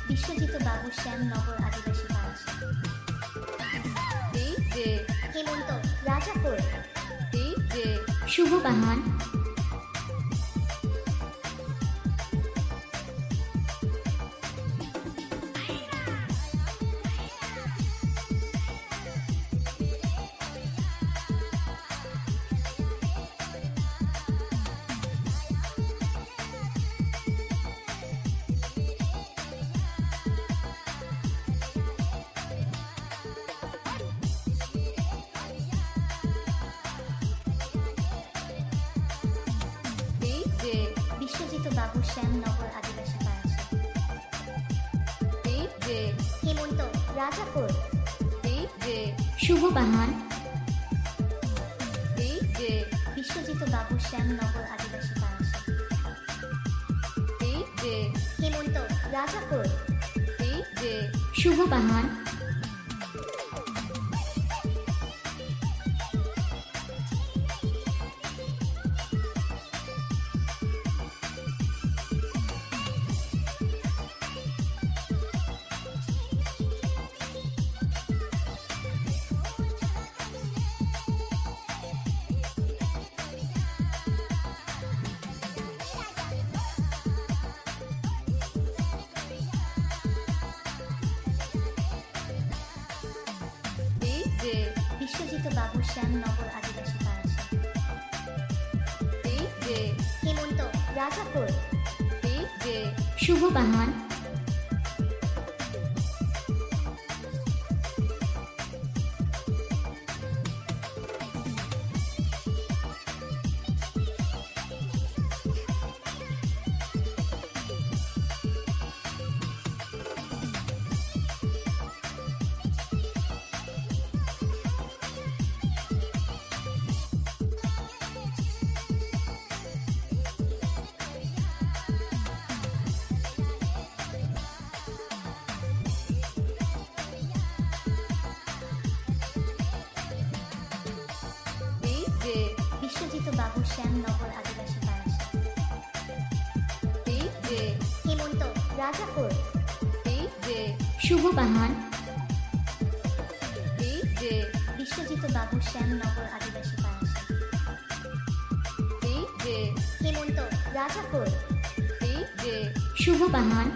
বিশ্বজিৎ বাবু শ্যামনগর আদিবাসী পাড়া, হেমন্ত রাজাপুর, শুভ বাহান, বিশ্বজিৎ বাবু শ্যামনগর আদিবাসী পাড়া, হেমন্ত রাজাপুর, শুভ বাহান, বিশ্বজিৎ বাবু শ্যামনগর আদিবাসী পাড়া, হেমন্ত রাজাপুর, শুভ বাহান, বিশ্বজিৎ বাবু শ্যামনগর আদিবাসী পাড়া, হেমন্ত রাজাপুর, শুভ বাহান, বিশ্বজিৎ বাবু শ্যামনগর আদিবাসী পাড়া, হেমন্ত রাজাপুর, শুভ বাহান, বিশ্বজিৎ বাবু শ্যামনগর আদিবাসী পাড়া, হেমন্ত রাজাপুর, শুভ বাহান।